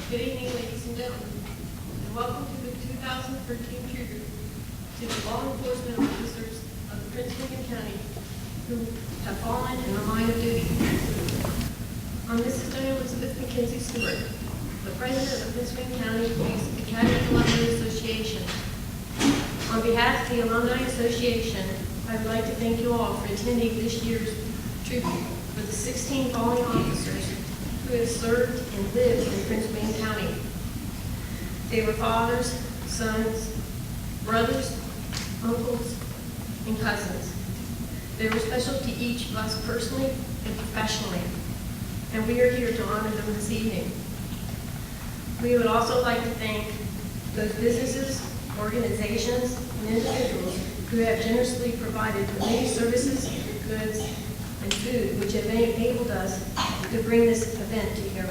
Good evening, ladies and gentlemen, and welcome to the 2013 tribute to the law enforcement officers of Prince William County who have fallen in the line of duty. I'm Mrs. Diane Elizabeth McKenzie Stewart, the President of Prince William County Police Academy Alumni Association. On behalf of the Alumni Association, I would like to thank you all for attending this year's tribute for the 16 fallen officers who have served and lived in Prince William County. They were fathers, sons, brothers, uncles, and cousins. They were special to each of us personally and professionally, and we are here to honor them this evening. We would also like to thank those businesses, organizations, and individuals who have generously provided the many services, goods, and food which have enabled us to bring this event to here.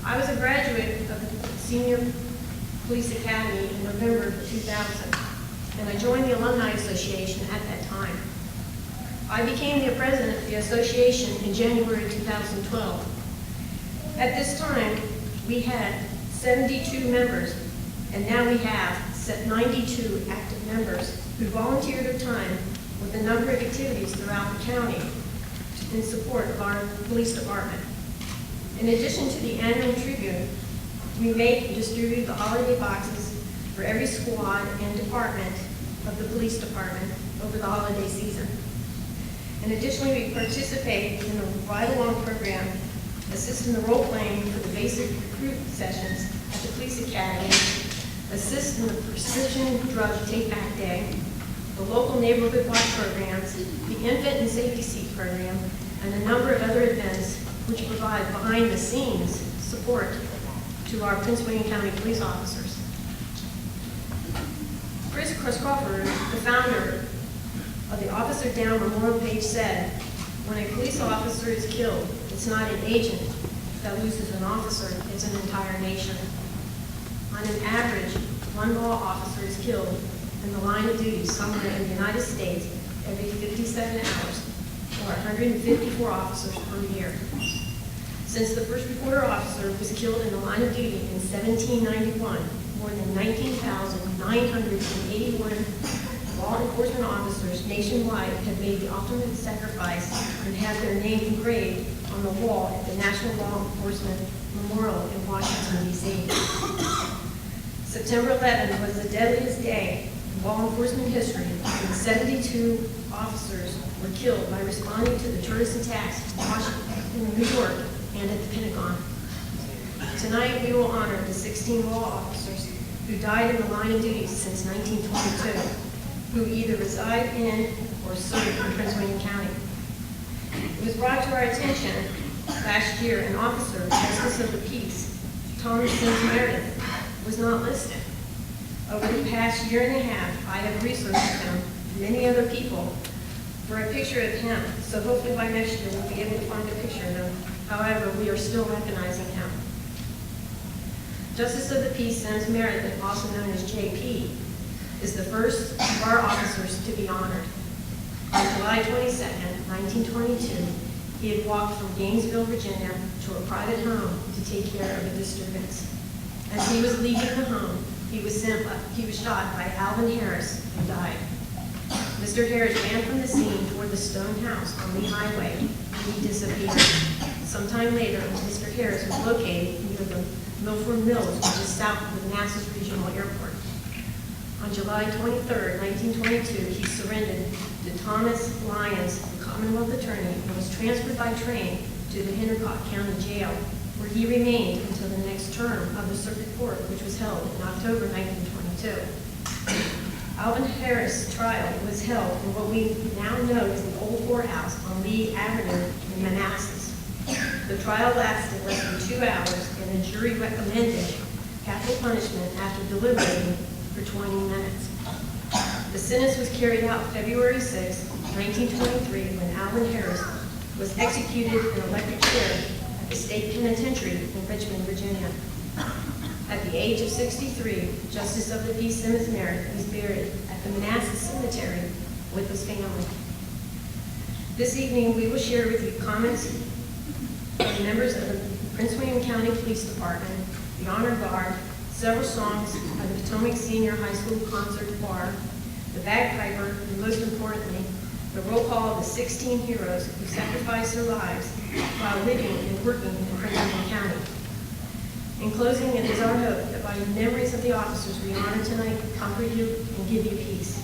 I was a graduate of the Senior Police Academy in November of 2000, and I joined the Alumni Association at that time. I became the president of the association in January 2012. At this time, we had 72 members, and now we have 92 active members who volunteer their time with a number of activities throughout the county in support of our police department. In addition to the annual tribute, we make and distribute the holiday boxes for every squad and department of the police department over the holiday season. And additionally, we participate in the ride-along program, assist in the role-playing for the basic recruit sessions at the police academy, assist in the prescription drug take-back day, the local neighborhood watch programs, the infant and safety seat program, and a number of other events which provide behind-the-scenes support to our Prince William County police officers. Chris Crawford, the founder of the Officer Down Memorial Page, said, "When a police officer is killed, it's not an agent that loses an officer, it's an entire nation." On an average, one law officer is killed in the line of duty somewhere in the United States every 57 hours, or 154 officers per year. Since the first reporter officer was killed in the line of duty in 1791, more than 19,981 law enforcement officers nationwide have made the ultimate sacrifice and have their name engraved on the wall at the National Law Enforcement Memorial in Washington, D.C. September 11th was the deadliest day in law enforcement history, when 72 officers were killed by responding to the terrorist attacks in Washington, in New York, and at the Pentagon. Tonight, we will honor the 16 law officers who died in the line of duty since 1922, who either reside in or serve in Prince William County. It was brought to our attention last year an officer, Justice of the Peace, Thomas Sims Meredith, was not listed. Over the past year and a half, I have researched him, and many other people, for a picture of him, so hopefully by next year we'll be able to find a picture of him. However, we are still recognizing him. Justice of the Peace Sims Meredith, also known as JP, is the first of our officers to be honored. On July 22nd, 1922, he had walked from Gainesville, Virginia, to a private home to take care of a disturbance. As he was leaving the home, he was shot by Alvin Harris and died. Mr. Harris ran from the scene toward the stone house on Lee Highway, and he disappeared. Sometime later, Mr. Harris was located near the Milford Mills, which is south of the Manassas Regional Airport. On July 23rd, 1922, he surrendered to Thomas Lyons, the Commonwealth Attorney, and was transferred by train to the Hendercock County Jail, where he remained until the next term of the Circuit Court, which was held in October 1922. Alvin Harris' trial was held in what we now know as the old courthouse on Lee Avenue in Manassas. The trial lasted less than 2 hours, and the jury recommended capital punishment after deliberating for 20 minutes. The sentence was carried out February 6, 1923, when Alvin Harris was executed in electric chair at the State Penitentiary in Richmond, Virginia. At the age of 63, Justice of the Peace Sims Meredith was buried at the Manassas Cemetery with his family. This evening, we will share with you comments from members of the Prince William County Police Department, the Honor Guard, several songs by the Potomac Senior High School Concert Choir, the Bagpiper, and most importantly, the roll call of the 16 heroes who sacrificed their lives while living and working in Prince William County. In closing, it is our hope that by the memories of the officers we honor tonight comfort you and give you peace.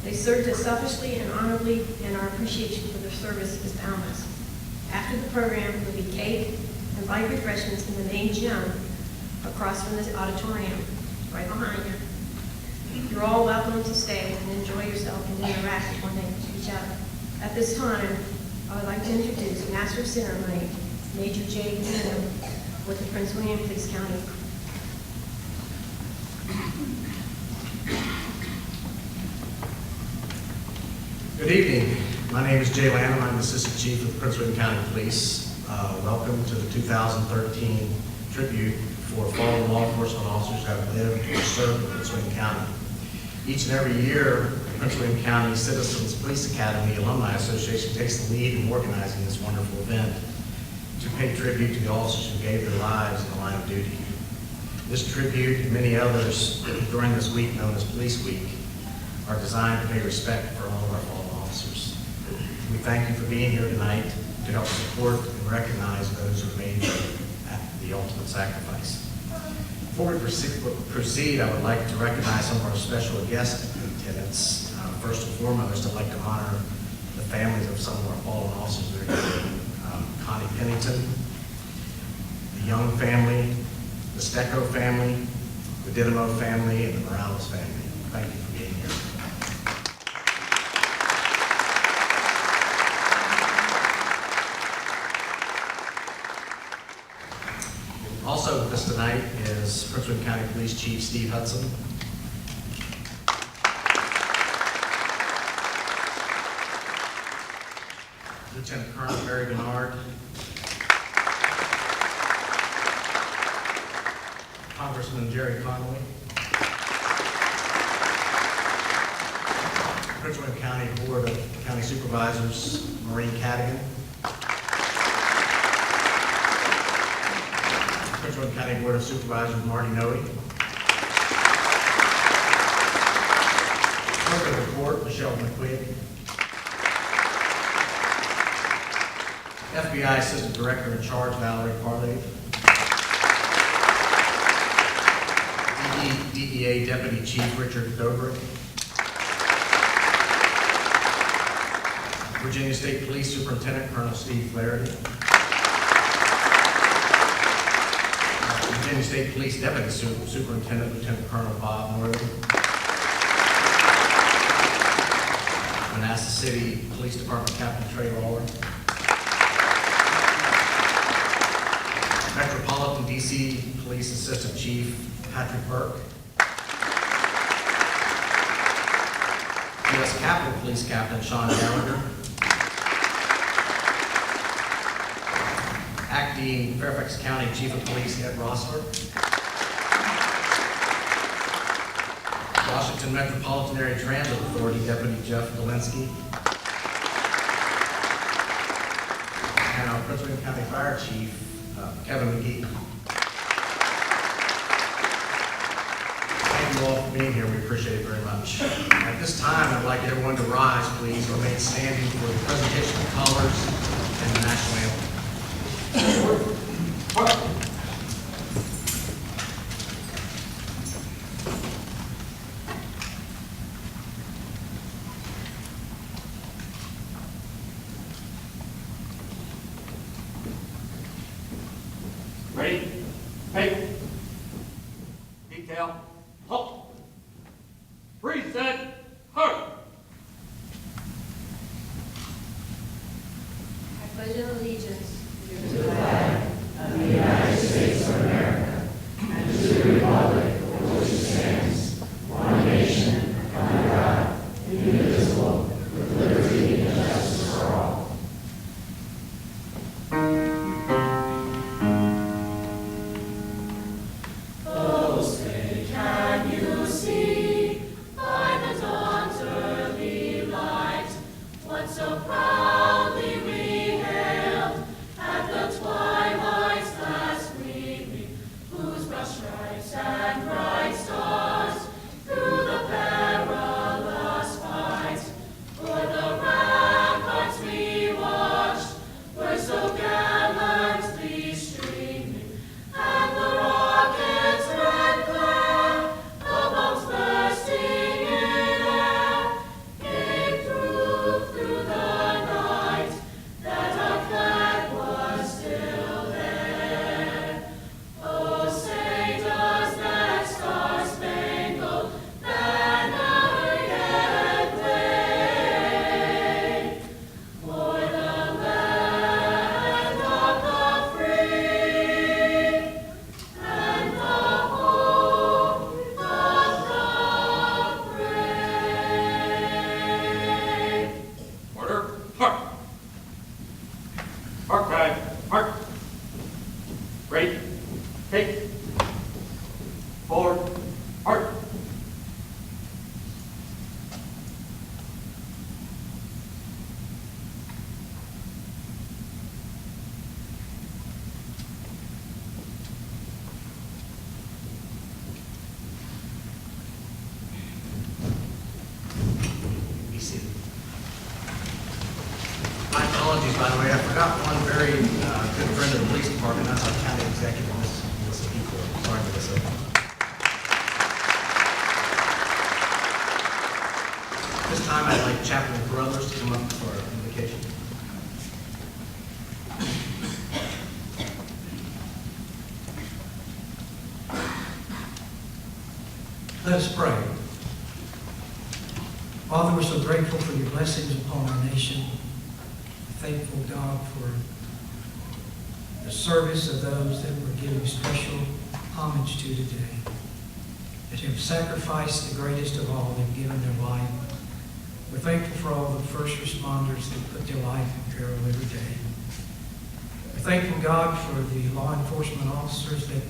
They served us selfishly and honorably, and our appreciation for their service is boundless. After the program, there will be cake and light refreshments in the main gym across from this auditorium, right behind you. You're all welcome to stay and enjoy yourself and interact with one another with each other. At this time, I would like to introduce Master of Ceremony, Major J. Nino, with the Prince William Police County. Good evening. My name is Jay Lanham. I'm the Assistant Chief of the Prince William County Police. Welcome to the 2013 tribute for fallen law enforcement officers who have lived or served in Prince William County. Each and every year, the Prince William County Citizens Police Academy Alumni Association takes the lead in organizing this wonderful event to pay tribute to the officers who gave their lives in the line of duty. This tribute and many others during this week known as Police Week are designed to pay respect for all of our fallen officers. We thank you for being here tonight to help support and recognize those who made the ultimate sacrifice. Before we proceed, I would like to recognize some of our special guest attendants. First and foremost, I'd like to honor the families of some of our fallen officers that are here. Connie Pennington, the Young family, the Stecco family, the Didymo family, and the Morales family. Thank you for being here. Also with us tonight is Prince William County Police Chief Steve Hudson. Lieutenant Colonel Barry Bernard. Congressman Jerry Connolly. Prince William County Board of County Supervisors Maureen Cadigan. Prince William County Board of Supervisors Marty Noe. Clerk of the Court Michelle McQuigg. FBI Assistant Director in Charge Valerie Parley. DEA Deputy Chief Richard Dobrik. Virginia State Police Superintendent Colonel Steve Flaherty. Virginia State Police Deputy Superintendent Lieutenant Colonel Bob Northern. Manassas City Police Department Captain Trey Lawler. Metropolitan DC Police Assistant Chief Patrick Burke. U.S. Capitol Police Captain Sean Gallagher. Acting Fairfax County Chief of Police Ed Rossler. Washington Metropolitan Area Transit Authority Deputy Jeff Dolinsky. And our Prince William County Fire Chief Kevin McGee. Thank you all for being here. We appreciate it very much. At this time, I'd like everyone to rise, please. Remain standing for the presentation of colors and the national anthem. Ready? Hey. Detail. Halt. Reset. Hurry. I pledge allegiance to the flag of the United States of America and to the republic for which it stands, one nation, under God, indivisible, with liberty and justice for all. Take. Forward. Heart. Be seated. My apologies, by the way, I forgot one very good friend of the police department. That's our county executive, Melissa People. Sorry, Melissa. This time, I'd like Chaplain Carruthers to come up for invocation. Let us pray. Father, we're so grateful for your blessings upon our nation. Thankful, God, for the service of those that we're giving special homage to today, that have sacrificed the greatest of all. They've given their life. We're thankful for all the first responders that put their life in peril every day. We're thankful, God, for the law enforcement officers that,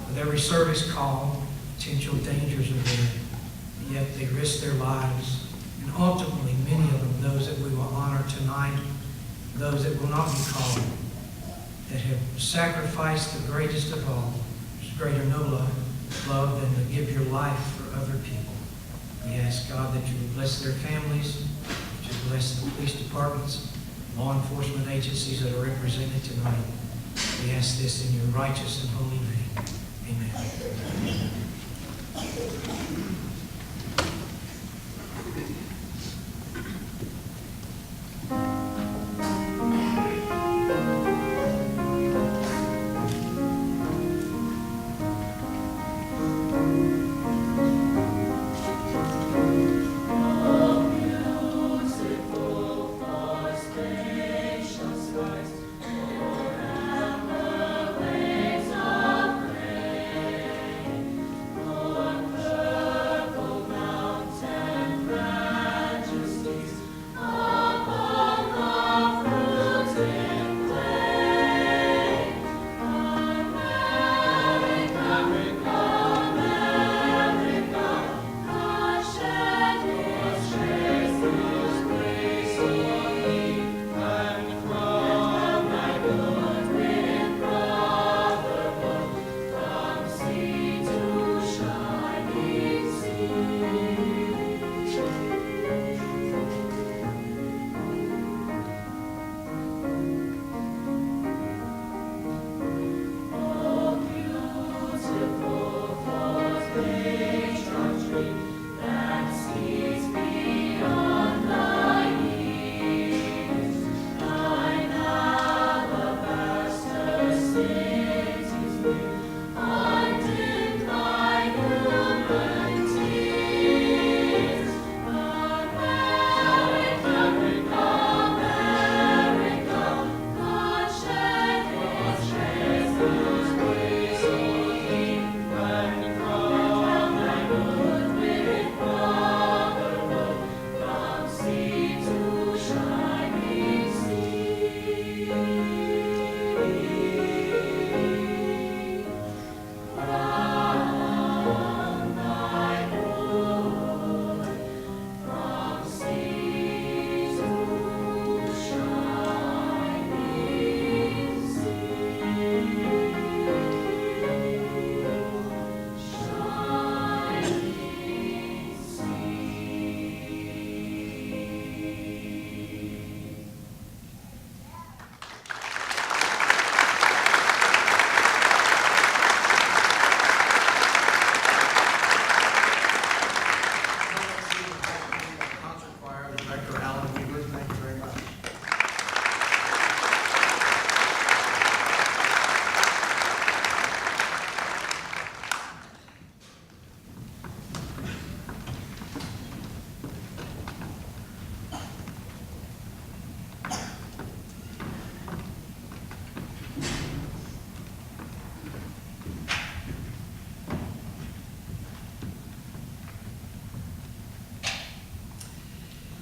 with every service call, potential dangers are there, yet they risk their lives. And ultimately, many of them, those that we will honor tonight, those that will not be called, that have sacrificed the greatest of all. There's greater no love than to give your life for other people. We ask, God, that you would bless their families, that you would bless the police departments, law enforcement agencies that are represented tonight. We ask this in your righteous and holy name. Amen.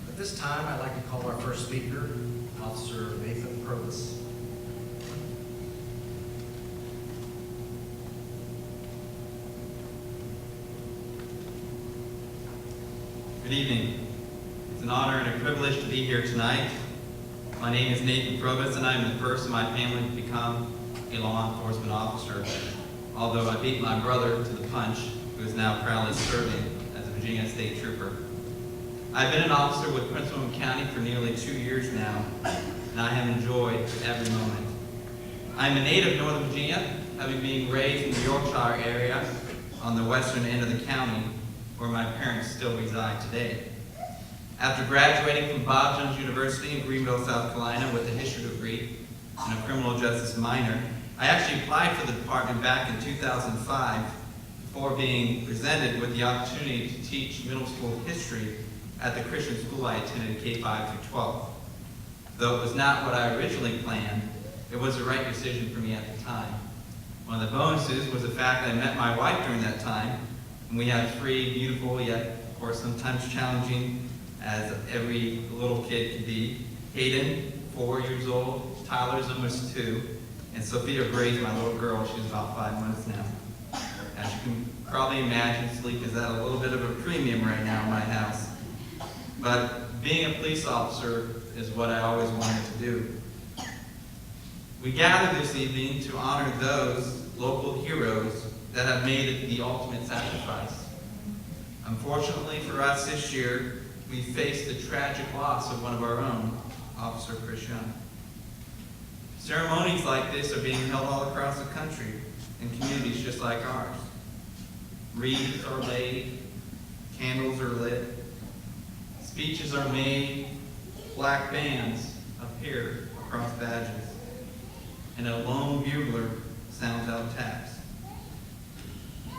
At this time, I'd like to call our first speaker, Officer Nathan Purvis. Good evening. It's an honor and a privilege to be here tonight. My name is Nathan Probus, and I'm the first in my family to become a law enforcement officer, although I beat my brother to the punch, who is now proudly serving as a Virginia State Trooper. I've been an officer with Prince William County for nearly 2 years now, and I have enjoyed every moment. I'm a native of Northern Virginia, having been raised in the Yorkshire area on the western end of the county, where my parents still reside today. After graduating from Bob Jones University in Greenville, South Carolina with a history degree and a criminal justice minor, I actually applied for the department back in 2005 before being presented with the opportunity to teach middle school history at the Christian school I attended K-5 through 12. Though it was not what I originally planned, it was the right decision for me at the time. One of the bonuses was the fact that I met my wife during that time, and we have 3 beautiful, yet of course sometimes challenging, as every little kid can be. Hayden, 4 years old, Tyler's almost 2, and Sophia Gray's my little girl. She's about 5 months now. As you can probably imagine, sleep is at a little bit of a premium right now in my house. But being a police officer is what I always wanted to do. We gather this evening to honor those local heroes that have made the ultimate sacrifice. Unfortunately for us this year, we faced the tragic loss of one of our own, Officer Chris Young. Ceremonies like this are being held all across the country in communities just like ours. Wreaths are laid, candles are lit, speeches are made, black bands appear across badges, and a lone bugler sounds out taps.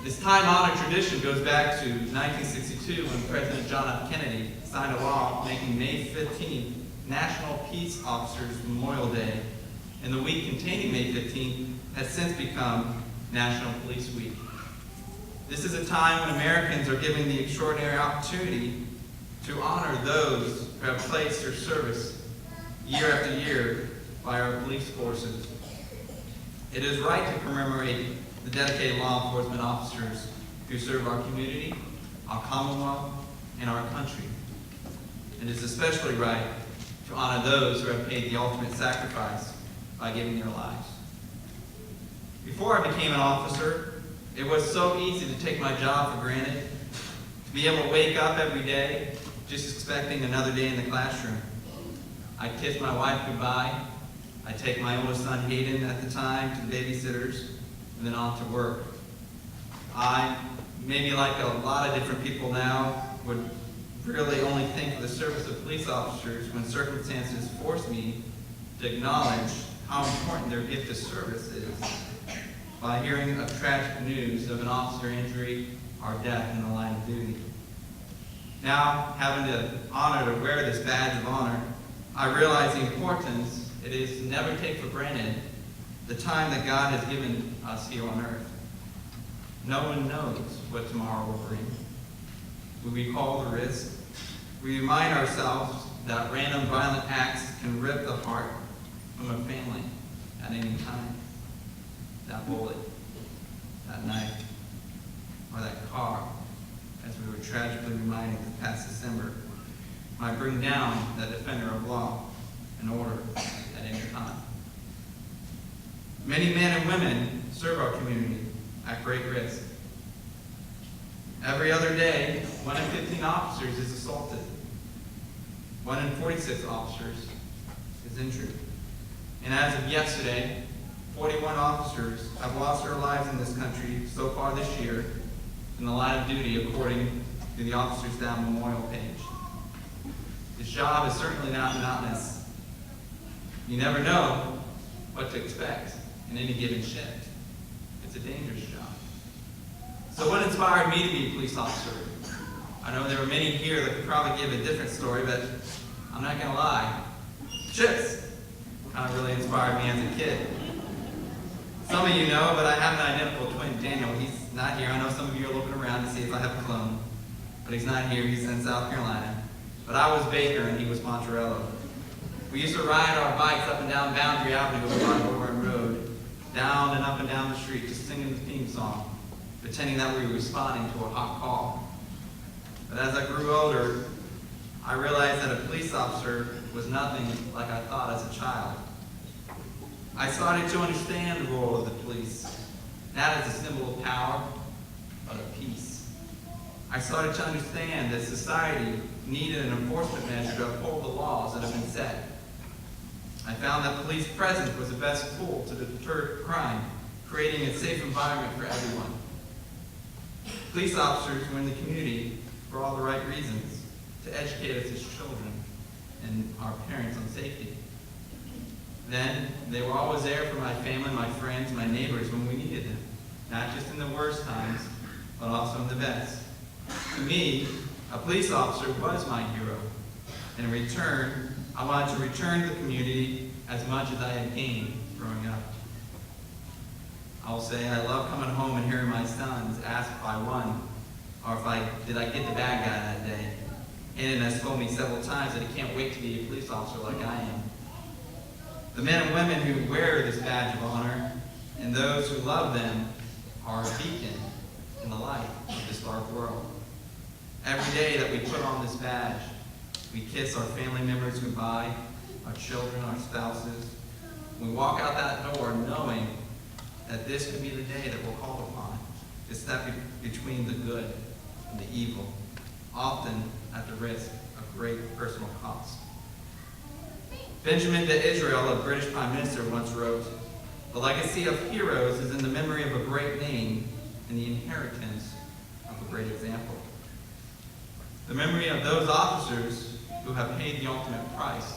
This time-honored tradition goes back to 1962 when President John F. Kennedy signed a law making May 15th National Peace Officers Memorial Day, and the week containing May 15th has since become National Police Week. This is a time when Americans are given the extraordinary opportunity to honor those who have placed their service year after year by our police forces. It is right to commemorate the dedicated law enforcement officers who serve our community, our Commonwealth, and our country. It is especially right to honor those who have paid the ultimate sacrifice by giving their lives. Before I became an officer, it was so easy to take my job for granted, to be able to wake up every day just expecting another day in the classroom. I'd kiss my wife goodbye. I'd take my oldest son, Hayden, at the time, to the babysitters, and then on to work. I, maybe like a lot of different people now, would really only think of the service of police officers when circumstances forced me to acknowledge how important their gift of service is by hearing of tragic news of an officer injury or death in the line of duty. Now, having the honor to wear this badge of honor, I realize the importance it is to never take for granted the time that God has given us here on earth. No one knows what tomorrow will bring. We recall the risk. We remind ourselves that random violent acts can rip the heart from a family at any time. That bullet, that knife, or that car, as we were tragically reminded this past December, might bring down that defender of law and order at any time. Many men and women serve our community at great risk. Every other day, 1 in 15 officers is assaulted. 1 in 46 officers is injured. And as of yesterday, 41 officers have lost their lives in this country so far this year in the line of duty, according to the Officers Down Memorial page. This job is certainly not monotonous. You never know what to expect in any given shift. It's a dangerous job. So what inspired me to be a police officer? I know there were many here that could probably give a different story, but I'm not going to lie. Chips kind of really inspired me as a kid. Some of you know, but I have an identical twin, Daniel. He's not here. I know some of you are looking around to see if I have a clone, but he's not here. He's in South Carolina. But I was Baker and he was Poncherello. We used to ride our bikes up and down Boundary Avenue over Warren Road, down and up and down the street, just singing the theme song, pretending that we were responding to a hot call. But as I grew older, I realized that a police officer was nothing like I thought as a child. I started to understand the role of the police, not as a symbol of power, but of peace. I started to understand that society needed an enforcement measure to uphold the laws that have been set. I found that police presence was the best tool to deter crime, creating a safe environment for everyone. Police officers were in the community for all the right reasons, to educate us as children and our parents on safety. Then, they were always there for my family, my friends, my neighbors when we needed them, not just in the worst times, but also in the best. To me, a police officer was my hero. In return, I wanted to return to the community as much as I had gained growing up. I'll say I love coming home and hearing my sons ask if I won, or did I get the bad guy that day. Aiden has told me several times that he can't wait to be a police officer like I am. The men and women who wear this badge of honor and those who love them are a beacon in the light of this dark world. Every day that we put on this badge, we kiss our family members goodbye, our children, our spouses. We walk out that door knowing that this could be the day that we're called upon to step between the good and the evil, often at the risk of great personal cost. Benjamin Disraeli, a British Prime Minister, once wrote, "The legacy of heroes is in the memory of a great name and the inheritance of a great example." The memory of those officers who have paid the ultimate price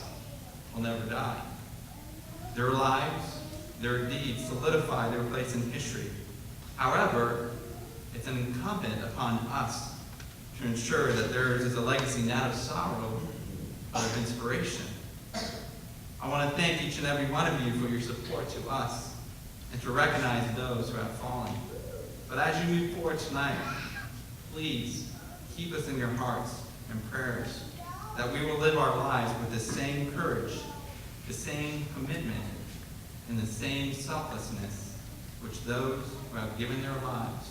will never die. Their lives, their deeds solidify their place in history. However, it's incumbent upon us to ensure that theirs is a legacy not of sorrow, but of inspiration. I want to thank each and every one of you for your support to us and to recognize those who have fallen. But as you move forward tonight, please keep us in your hearts and prayers, that we will live our lives with the same courage, the same commitment, and the same selflessness which those who have given their lives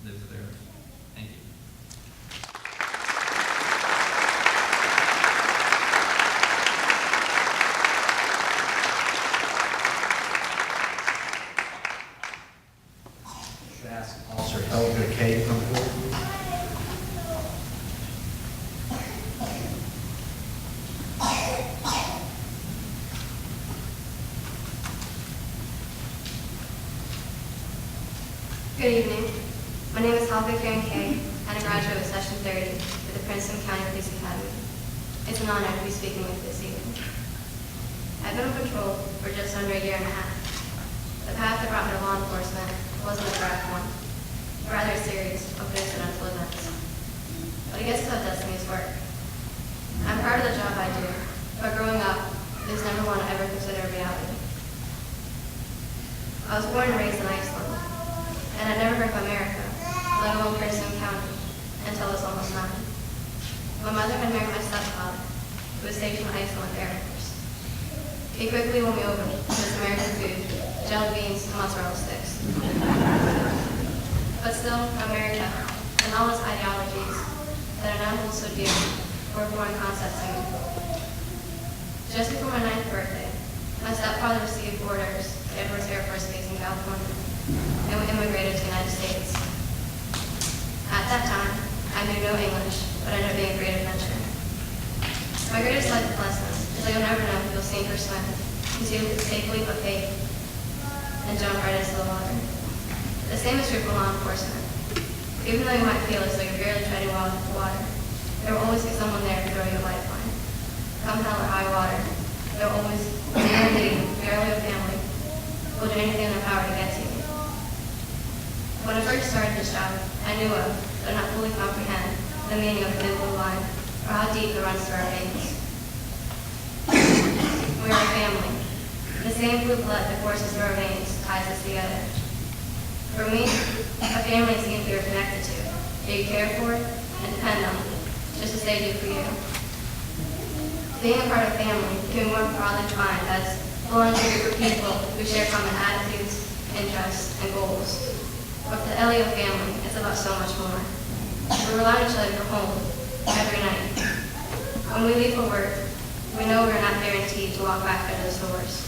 live theirs. Thank you. Should I ask Officer Helga Kay to come forward? Good evening. My name is Helga Karen Kay, and a graduate of Session 30 with the Princeton County Police Academy. It's an honor to be speaking with you this evening. I've been on patrol for just under a year and a half. The path that brought me to law enforcement wasn't a direct one, but rather a series of coincidental events. But I guess that's how destiny's work. I'm proud of the job I do, but growing up, it was never one I ever considered a reality. I was born and raised in Iceland, and I'd never heard of America, let alone Princeton County, until I was almost 9. My mother had married my stepfather, who was stationed in Iceland Air Force. He quickly won me over to his American food, jelly beans, and mozzarella sticks. But still, America, and all its ideologies that are now hold so dear, were a foreign concept to me. Just before my 9th birthday, my stepfather received orders at Edwards Air Force Base in California, and we immigrated to the United States. At that time, I knew no English, but ended up being a great adventure. My greatest life lesson is that you'll never know if you'll sink or swim until you take a leap of faith and jump right into the water. The same is true for law enforcement. Even though you might feel as though you're barely treading water, there will always be someone there to throw you a lifeline. Come hell or high water, there will always be a need, barely a family, who will do anything in their power to get to you. When I first started this job, I knew of, but not fully comprehend, the meaning of the thin blue line, or how deep it runs through our veins. We are a family. The same blue blood that courses through our veins ties us together. For me, a family is something you're connected to, that you care for and depend on, just as they do for you. Being a part of a family can be more broadly defined as belonging to a group of people who share common attitudes, interests, and goals. But for the LEO family, it's about so much more. We rely on each other for home, every night. When we leave for work, we know we're not guaranteed to walk back into those doors.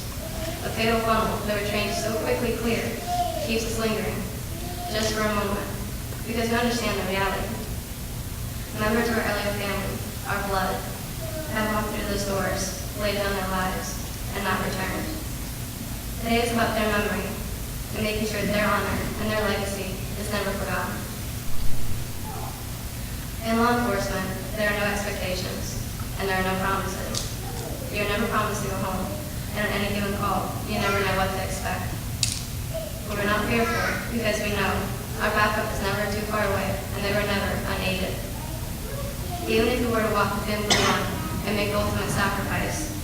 The fatal funnel that we're trained to so quickly clear keeps us lingering, just for a moment, because we understand the reality. Members of our LA family, our blood, have walked through those doors, laid down their lives, and not returned. Today is about their memory and making sure their honor and their legacy is never forgotten. In law enforcement, there are no expectations, and there are no promises. You're never promised to go home, and on any given call, you never know what to expect. But we're not fearful because we know our backup is never too far away, and they were never unaided. Even if we were to walk the thin blue line and make the ultimate sacrifice,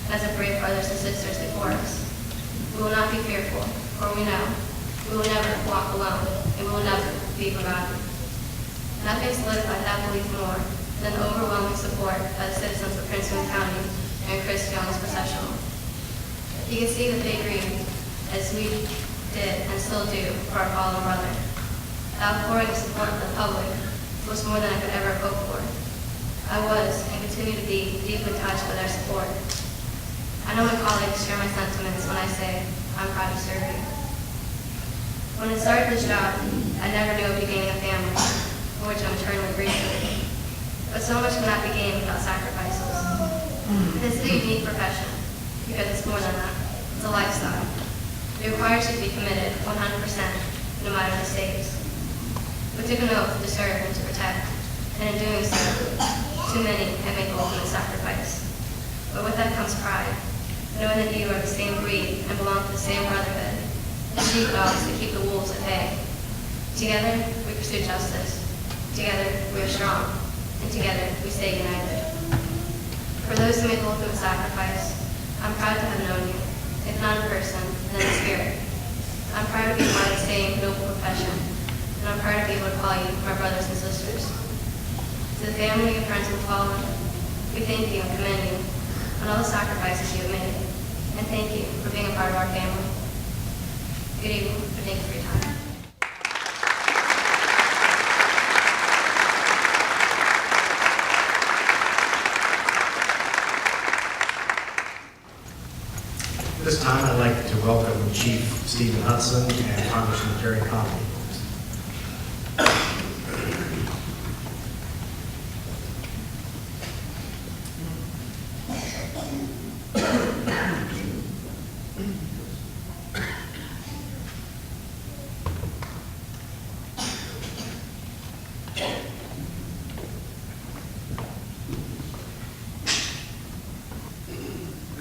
as a brave brothers and sisters before us, we will not be fearful, for we know we will never walk alone, and we will never be forgotten. Nothing solidified that belief more than the overwhelming support by the citizens of Prince William County and Chris Jones processional. You can see that they grieved, as we did and still do, for our fallen brother. The outpouring of support of the public was more than I could ever hope for. I was and continue to be deeply touched by their support. I know my colleagues share my sentiments when I say I'm proud to serve you. When I started this job, I never knew I'd be gaining a family, for which I'm eternally grateful. But so much cannot be gained without sacrifices. This is a unique profession, because it's more than that. It's a lifestyle. It requires you to be committed 100%, no matter the stakes. We took an oath to serve and to protect, and in doing so, too many have made the ultimate sacrifice. But with that comes pride, knowing that you are the same breed and belong to the same brotherhood, the sheepdogs that keep the wolves at bay. Together, we pursue justice. Together, we are strong. And together, we stay united. For those who made the ultimate sacrifice, I'm proud to have known you, if not in person, then in spirit. I'm proud to be part of the same noble profession, and I'm proud to be able to call you my brothers and sisters. To the family and friends who have fallen, we thank you and commend you on all the sacrifices you have made, and thank you for being a part of our family. Good evening, and thank you for your time. At this time, I'd like to welcome Chief Stephen Hudson and Congressman Terry Conley.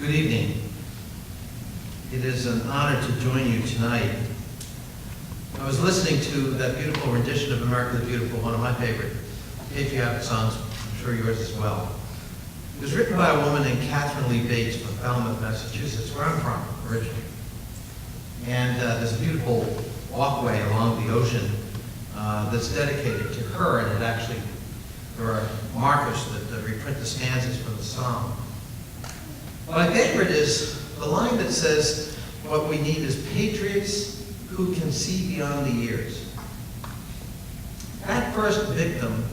Good evening. It is an honor to join you tonight. I was listening to that beautiful rendition of America the Beautiful, one of my favorite patriotic songs, I'm sure yours as well. It was written by a woman named Catherine Lee Bates from Falmouth, Massachusetts, where I'm from originally. And there's a beautiful walkway along the ocean that's dedicated to her, and it actually, there are markers that reprint the stanzas from the song. My favorite is the line that says, what we need is patriots who can see beyond the years. That first victim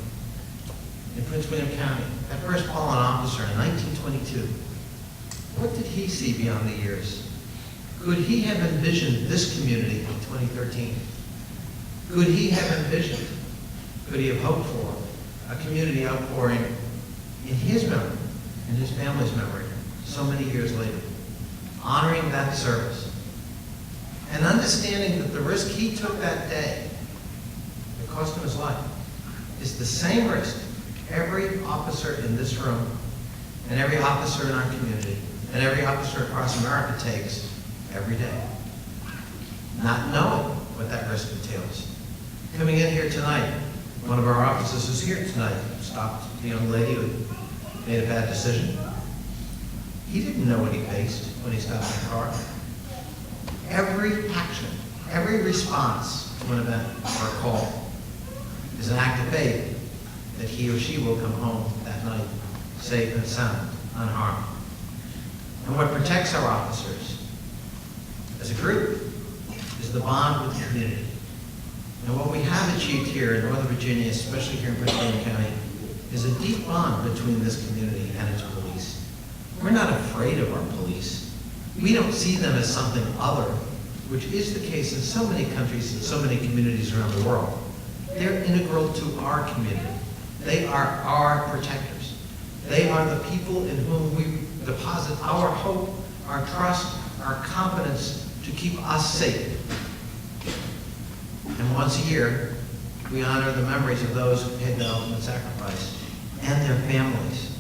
in Prince William County, that first fallen officer in 1922, what did he see beyond the years? Could he have envisioned this community in 2013? Could he have envisioned, could he have hoped for a community outpouring in his memory and his family's memory so many years later, honoring that service and understanding that the risk he took that day that cost him his life is the same risk every officer in this room and every officer in our community and every officer across America takes every day, not knowing what that risk entails. Coming in here tonight, one of our officers who's here tonight stopped the young lady who made a bad decision. He didn't know what he faced when he stopped in the car. Every action, every response to an event or a call is an act of faith that he or she will come home that night safe and sound, unharmed. And what protects our officers as a group is the bond with the community. And what we have achieved here in Northern Virginia, especially here in Prince William County, is a deep bond between this community and its police. We're not afraid of our police. We don't see them as something other, which is the case in so many countries and so many communities around the world. They're integral to our community. They are our protectors. They are the people in whom we deposit our hope, our trust, our confidence to keep us safe. And once a year, we honor the memories of those who paid the ultimate sacrifice and their families.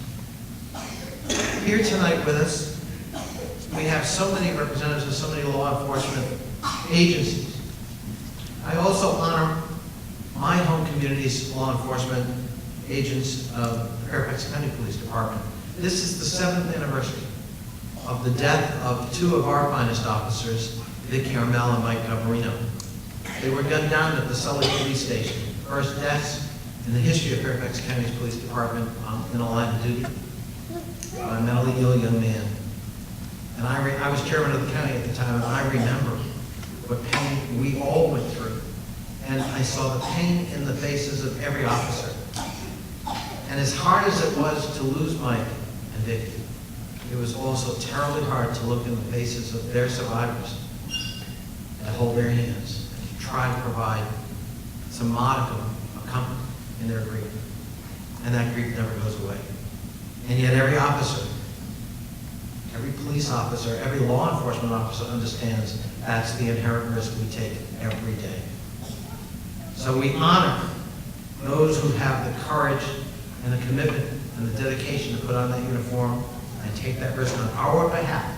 Here tonight with us, we have so many representatives of so many law enforcement agencies. I also honor my home community's law enforcement agents of the Fairfax County Police Department. This is the 7th anniversary of the death of 2 of our finest officers, Vicky Armel and Mike Gavarino. They were gunned down at the Sully Police Station. First deaths in the history of Fairfax County's police department in a line of duty by a mentally ill young man. And I was chairman of the county at the time, and I remember what pain we all went through. And I saw the pain in the faces of every officer. And as hard as it was to lose Mike and Vicky, it was also terribly hard to look in the faces of their survivors and hold their hands and to try to provide some modicum of comfort in their grief. And that grief never goes away. And yet every officer, every police officer, every law enforcement officer understands that's the inherent risk we take every day. So we honor those who have the courage and the commitment and the dedication to put on that uniform and take that risk on our behalf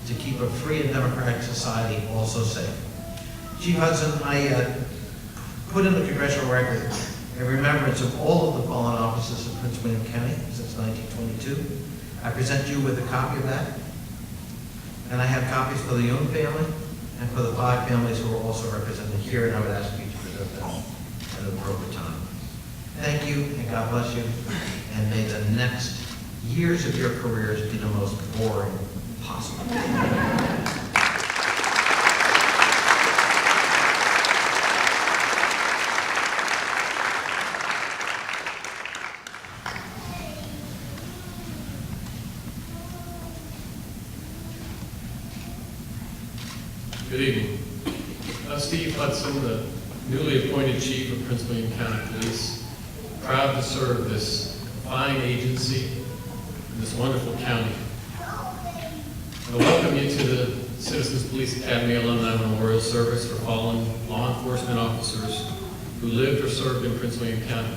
to keep a free and democratic society also safe. Chief Hudson, I put in the congressional record a remembrance of all of the fallen officers of Prince William County since 1922. I present you with a copy of that. And I have copies for the Young family and for the 5 families who are also represented here, and I would ask you to present them at an appropriate time. Thank you, and God bless you, and may the next years of your careers be the most boring possible. Good evening. I'm Steve Hudson, the newly appointed Chief of Prince William County Police. Proud to serve this fine agency in this wonderful county. I welcome you to the Citizens Police Academy Alumni Memorial Service for fallen law enforcement officers who lived or served in Prince William County.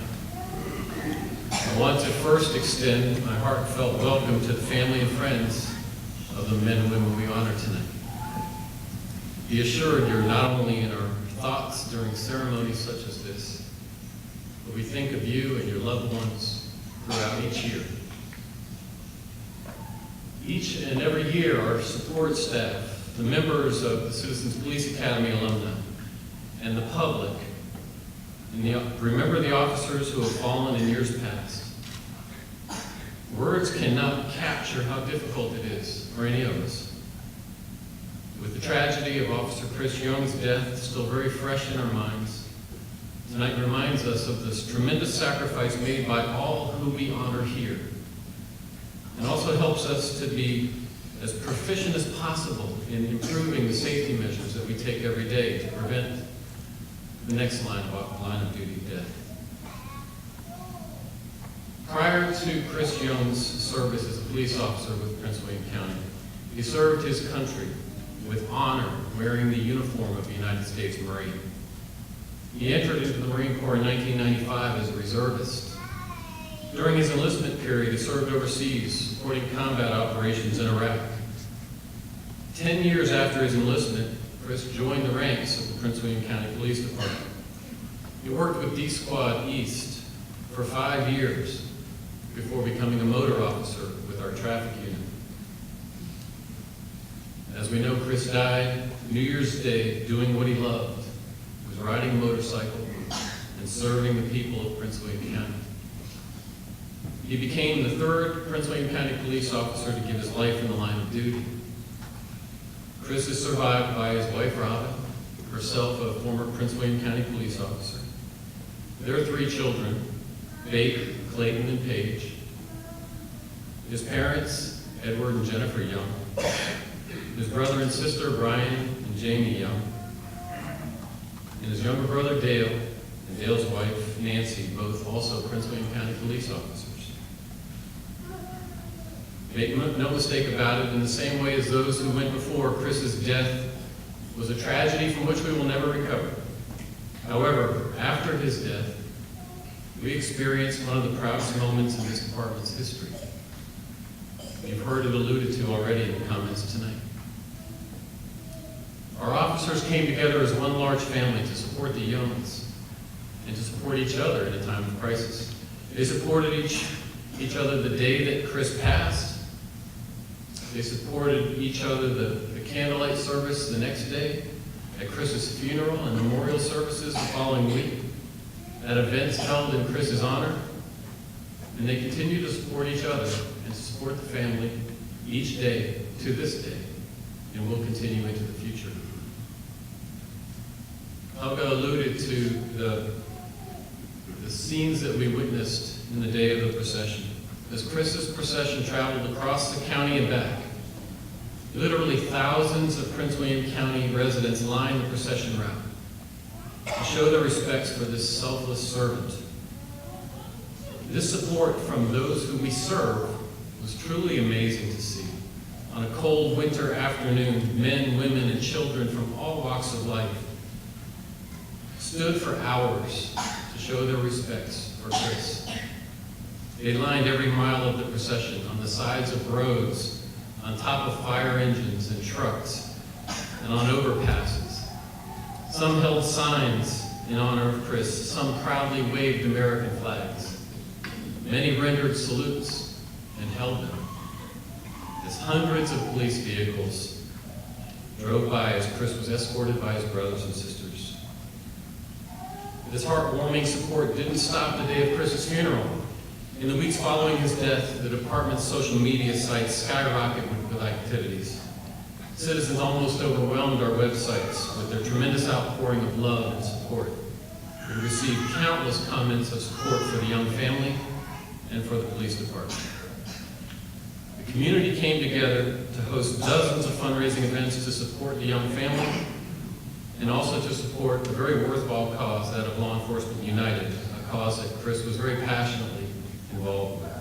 I want to first extend my heartfelt welcome to the family and friends of the men and women we honor tonight. Be assured you're not only in our thoughts during ceremonies such as this, but we think of you and your loved ones throughout each year. Each and every year, our support staff, the members of the Citizens Police Academy alumni, and the public, and remember the officers who have fallen in years past. Words cannot capture how difficult it is for any of us. With the tragedy of Officer Chris Young's death still very fresh in our minds, tonight reminds us of this tremendous sacrifice made by all who we honor here, and also helps us to be as proficient as possible in improving the safety measures that we take every day to prevent the next line of duty death. Prior to Chris Young's service as a police officer with Prince William County, he served his country with honor, wearing the uniform of the United States Marine. He entered into the Marine Corps in 1995 as a reservist. During his enlistment period, he served overseas, supporting combat operations in Iraq. 10 years after his enlistment, Chris joined the ranks of the Prince William County Police Department. He worked with D Squad East for 5 years before becoming a motor officer with our traffic unit. As we know, Chris died New Year's Day doing what he loved. He was riding a motorcycle and serving the people of Prince William County. He became the 3rd Prince William County police officer to give his life in the line of duty. Chris is survived by his wife, Robin, herself a former Prince William County police officer. Their 3 children, Baker, Clayton and Paige. His parents, Edward and Jennifer Young. His brother and sister, Brian and Jamie Young. And his younger brother, Dale, and Dale's wife, Nancy, both also Prince William County police officers. Make no mistake about it, in the same way as those who went before, Chris's death was a tragedy from which we will never recover. However, after his death, we experienced one of the proudest moments in this department's history. You've heard it alluded to already in the comments tonight. Our officers came together as one large family to support the Youngs and to support each other in a time of crisis. They supported each other the day that Chris passed. They supported each other the candlelight service the next day, at Chris's funeral and memorial services the following week, at events held in Chris's honor. And they continue to support each other and to support the family each day to this day, and will continue into the future. Helga alluded to the scenes that we witnessed in the day of the procession. As Chris's procession traveled across the county and back, literally thousands of Prince William County residents lined the procession route to show their respects for this selfless servant. This support from those who we serve was truly amazing to see. On a cold winter afternoon, men, women, and children from all walks of life stood for hours to show their respects for Chris. They lined every mile of the procession, on the sides of roads, on top of fire engines and trucks, and on overpasses. Some held signs in honor of Chris. Some proudly waved American flags. Many rendered salutes and held them as hundreds of police vehicles drove by as Chris was escorted by his brothers and sisters. This heartwarming support didn't stop the day of Chris's funeral. In the weeks following his death, the department's social media sites skyrocketed with activities. Citizens almost overwhelmed our websites with their tremendous outpouring of love and support. We received countless comments of support for the Young family and for the police department. The community came together to host dozens of fundraising events to support the Young family and also to support the very worthwhile cause, that of Law Enforcement United, a cause that Chris was very passionately involved with.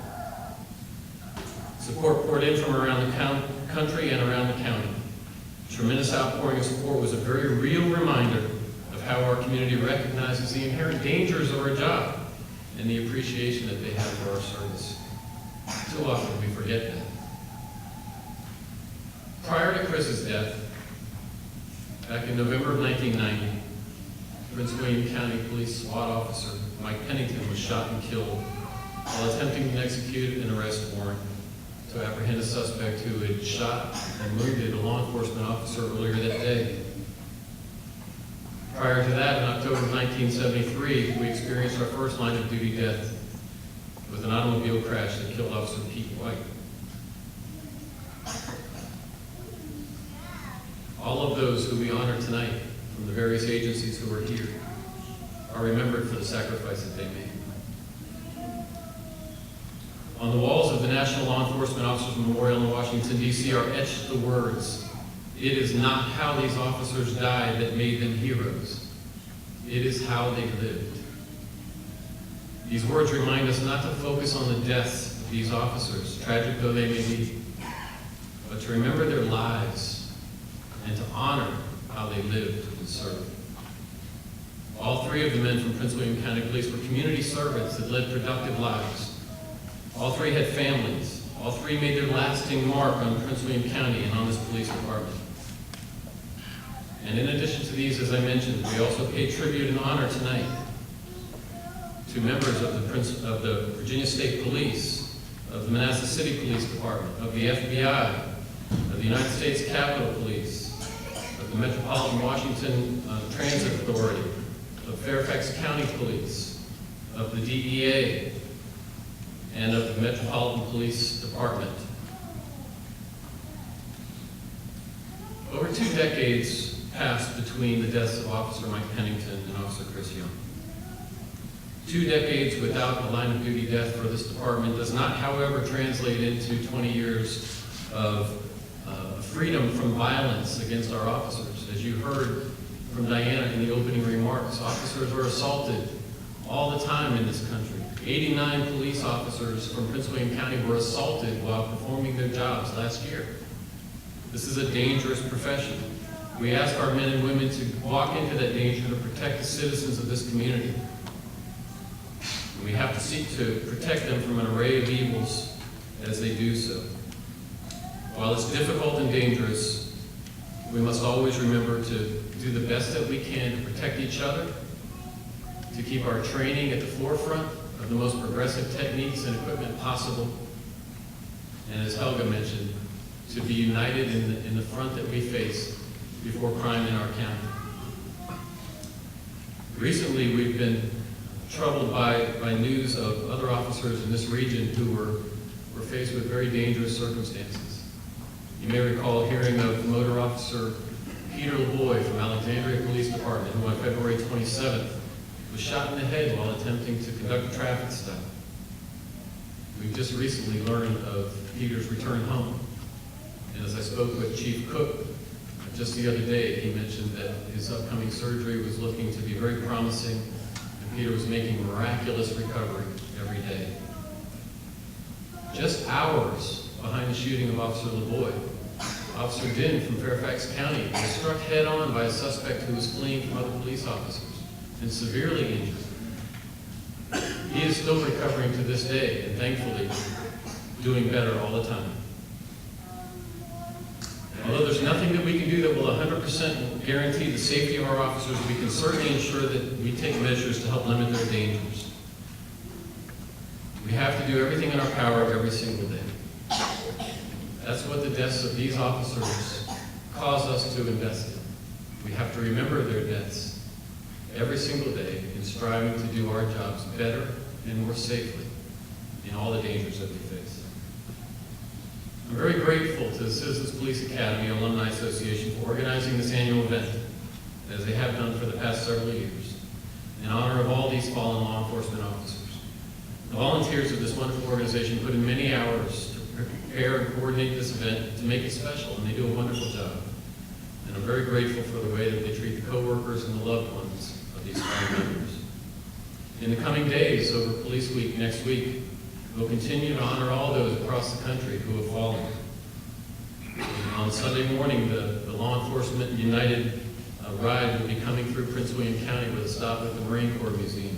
Support poured in from around the country and around the county. Tremendous outpouring of support was a very real reminder of how our community recognizes the inherent dangers of our job and the appreciation that they have for our service. Too often we forget that. Prior to Chris's death, back in November of 1990, Prince William County Police SWAT officer Mike Pennington was shot and killed while attempting to execute an arrest warrant to apprehend a suspect who had shot and wounded a law enforcement officer earlier that day. Prior to that, in October of 1973, we experienced our first line of duty death with an automobile crash that killed Officer Pete White. All of those who we honor tonight from the various agencies who are here are remembered for the sacrifice that they made. On the walls of the National Law Enforcement Officers Memorial in Washington, D.C. are etched the words, "It is not how these officers died that made them heroes. It is how they lived." These words remind us not to focus on the deaths of these officers, tragic though they may be, but to remember their lives and to honor how they lived and served. All three of the men from Prince William County Police were community servants that led productive lives. All three had families. All three made their lasting mark on Prince William County and on this police department. And in addition to these, as I mentioned, we also pay tribute and honor tonight to members of the Virginia State Police, of the Manassas City Police Department, of the FBI, of the United States Capitol Police, of the Metropolitan Washington Transit Authority, of Fairfax County Police, of the DEA, and of the Metropolitan Police Department. Over 2 decades passed between the deaths of Officer Mike Pennington and Officer Chris Young. 2 decades without a line of duty death for this department does not, however, translate into 20 years of freedom from violence against our officers. As you heard from Diana in the opening remarks, officers are assaulted all the time in this country. 89 police officers from Prince William County were assaulted while performing their jobs last year. This is a dangerous profession. We ask our men and women to walk into that danger to protect the citizens of this community. And we have to seek to protect them from an array of evils as they do so. While it's difficult and dangerous, we must always remember to do the best that we can to protect each other, to keep our training at the forefront of the most progressive techniques and equipment possible, and as Helga mentioned, to be united in the front that we face before crime in our county. Recently, we've been troubled by news of other officers in this region who were faced with very dangerous circumstances. You may recall hearing of motor officer Peter LeBoy from Alexandria Police Department, who on February 27th was shot in the head while attempting to conduct a traffic stop. We've just recently learned of Peter's return home. And as I spoke with Chief Cook just the other day, he mentioned that his upcoming surgery was looking to be very promising, and Peter was making miraculous recovery every day. Just hours behind the shooting of Officer LeBoy, Officer Din from Fairfax County was struck head-on by a suspect who was fleeing from other police officers and severely injured. He is still recovering to this day and thankfully doing better all the time. Although there's nothing that we can do that will 100% guarantee the safety of our officers, we can certainly ensure that we take measures to help limit their dangers. We have to do everything in our power every single day. That's what the deaths of these officers cause us to invest in. We have to remember their deaths every single day in striving to do our jobs better and more safely in all the dangers that we face. I'm very grateful to the Citizens Police Academy Alumni Association for organizing this annual event, as they have done for the past several years, in honor of all these fallen law enforcement officers. The volunteers of this wonderful organization put in many hours to prepare and coordinate this event to make it special, and they do a wonderful job. And I'm very grateful for the way that they treat the coworkers and the loved ones of these fine members. In the coming days, over Police Week next week, we'll continue to honor all those across the country who have fallen. On Sunday morning, the Law Enforcement United ride will be coming through Prince William County with a stop at the Marine Corps Museum.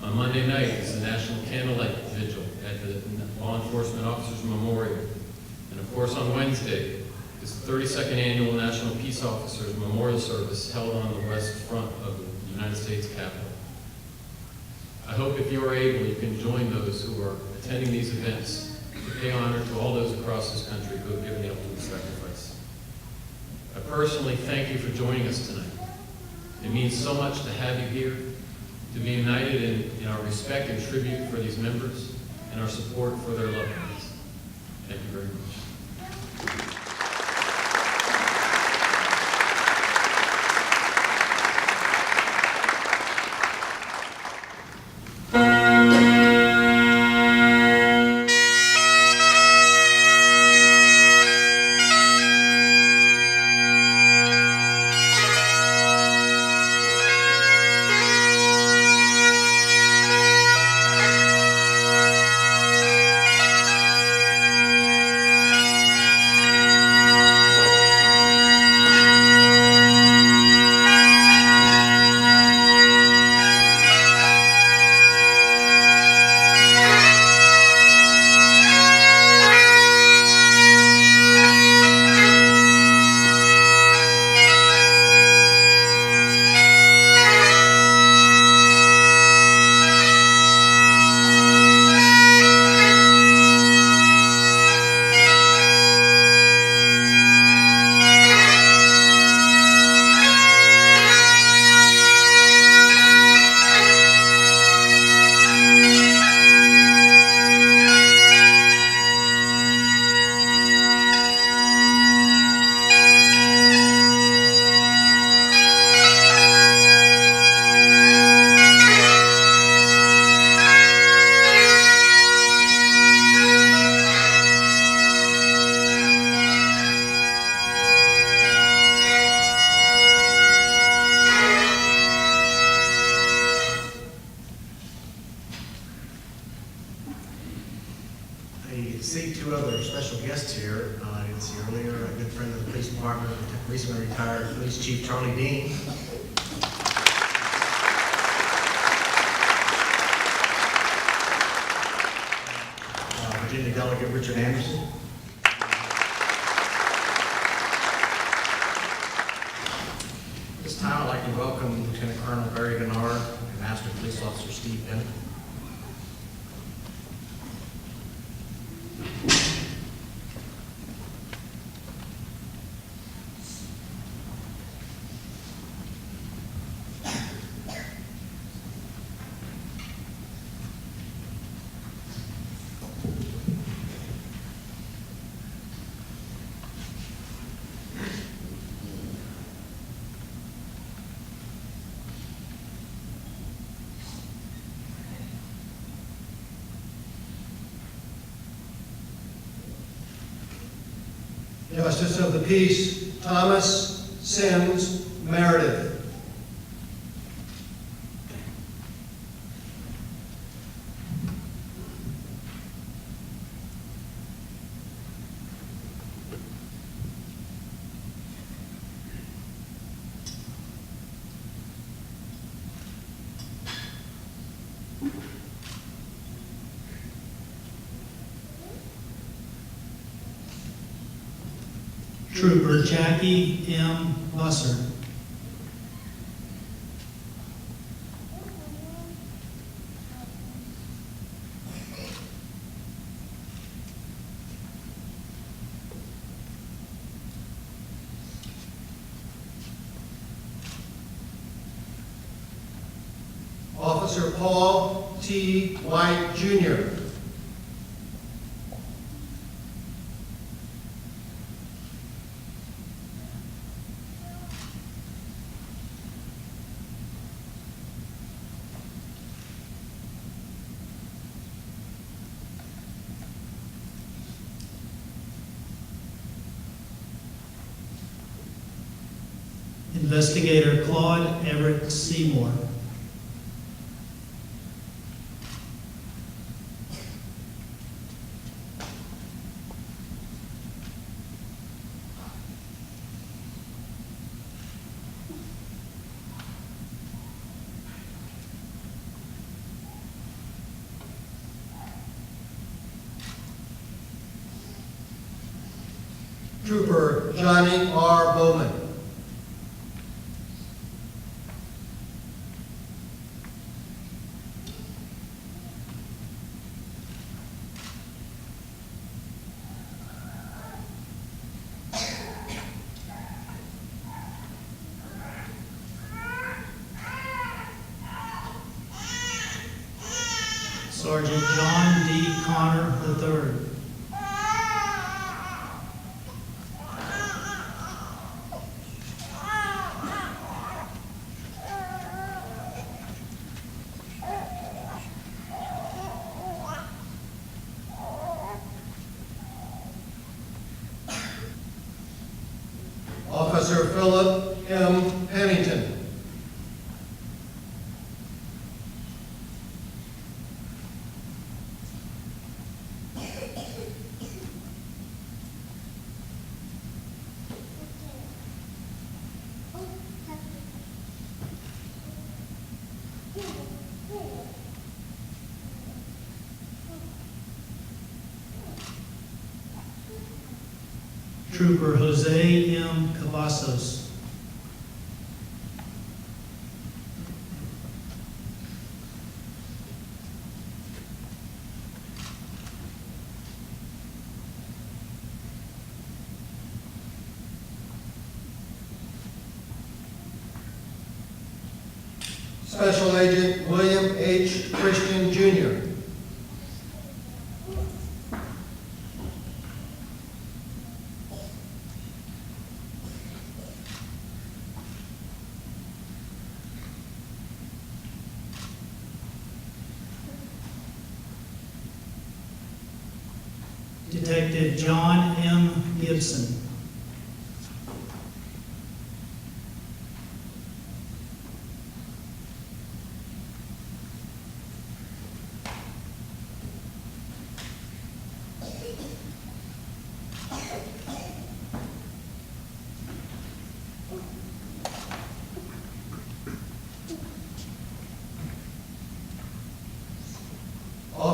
On Monday night is the National Candlelight Vigil at the Law Enforcement Officers Memorial. And of course, on Wednesday is the 32nd Annual National Peace Officers Memorial Service held on the west front of the United States Capitol. I hope if you are able, you can join those who are attending these events to pay honor to all those across this country who have given the ultimate sacrifice. I personally thank you for joining us tonight. It means so much to have you here, to be united in our respect and tribute for these members and our support for their loved ones. Thank you very much. two other special guests here I didn't see earlier. A good friend of the police department, recently retired Police Chief Charlie Dean. Virginia Delegate Richard Anderson. This time I'd like to welcome Lieutenant Colonel Barry Gennard and Master Police Officer Steve Bennett. Justice of the Peace, Thomas Sims Meredith. Trooper Jackie M. Busser. Officer Paul T. White, Jr. Investigator Claude Everett Seymour. Trooper Johnny R. Bowman. Sergeant John D. Connor III. Officer Philip M. Pennington. Trooper Jose M. Cavazos. Special Agent William H. Christian, Jr. Detective John M. Gibson.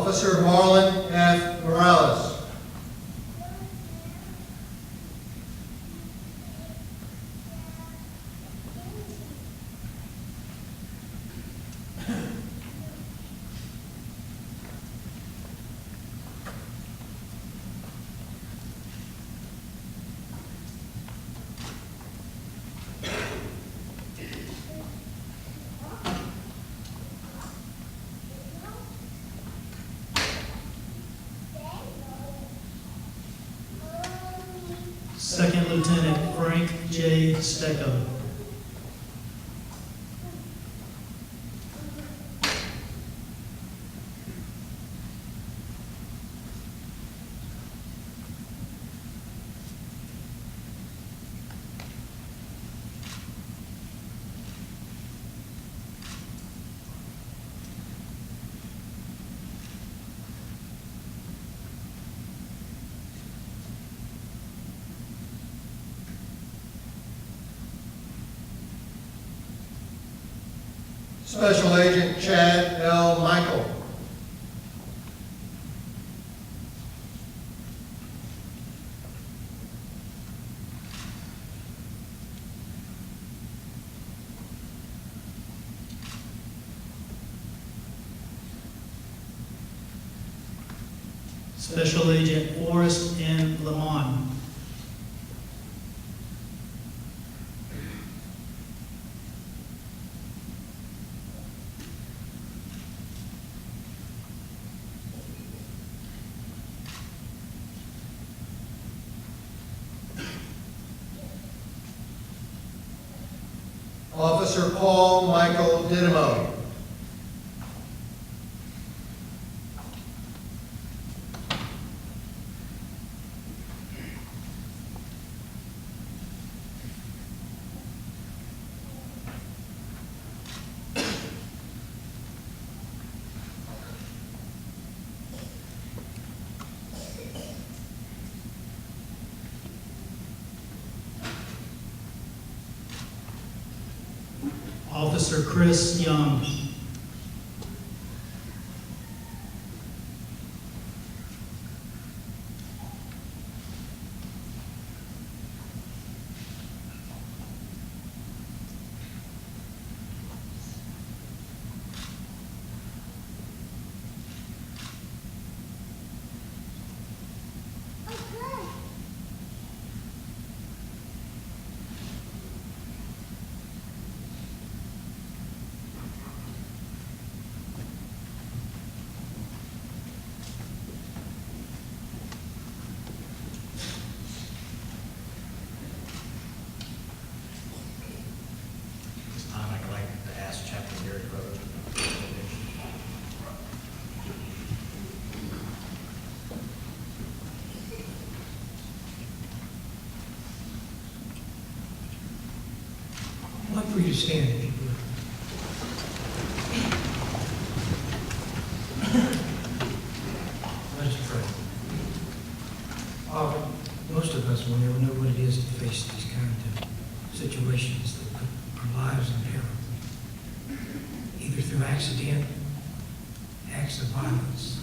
Officer Marlon F. Morales. Second Lieutenant Frank J. Stecco. Special Agent Chad L. Michael. Special Agent Forrest N. Lamont. Officer Paul Michael Didymo. Officer Chris Young. This time I'd like to ask Chaplain Gary Rhodes. I'd like for you to stand if you would. Let's pray. Most of us will never know what it is to face these kind of situations that put our lives in peril, either through accident, acts of violence.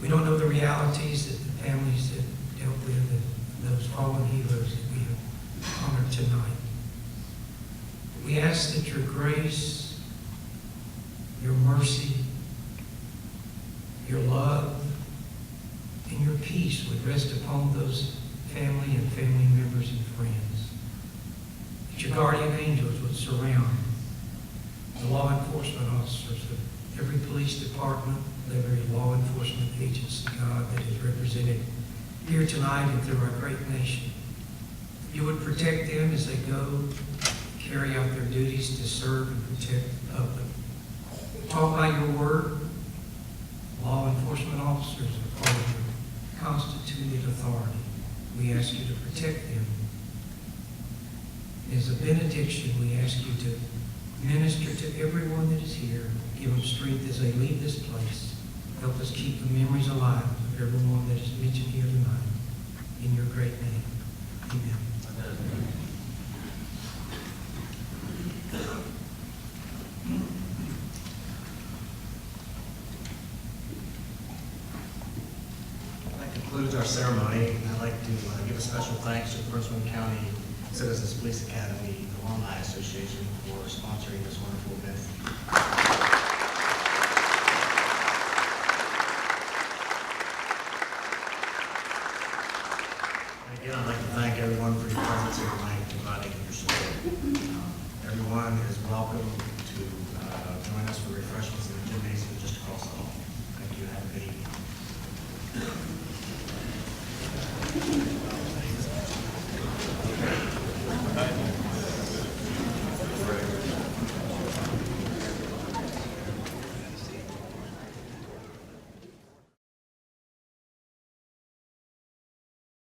We don't know the realities that the families that dealt with and those fallen heroes that we have honored tonight. We ask that your grace, your mercy, your love, and your peace would rest upon those family and family members and friends. That your guardian angels would surround the law enforcement officers of every police department, every law enforcement agency, God, that is represented here tonight and through our great nation. You would protect them as they go, carry out their duties to serve and protect the public. Taught by your word, law enforcement officers are part of your constituted authority. We ask you to protect them. As a benediction, we ask you to minister to everyone that is here. Give them strength as they leave this place. Help us keep the memories alive of everyone that is mentioned here tonight. In your great name, amen. concludes our ceremony. I'd like to give a special thanks to the Prince William County Citizens Police Academy Alumni Association for sponsoring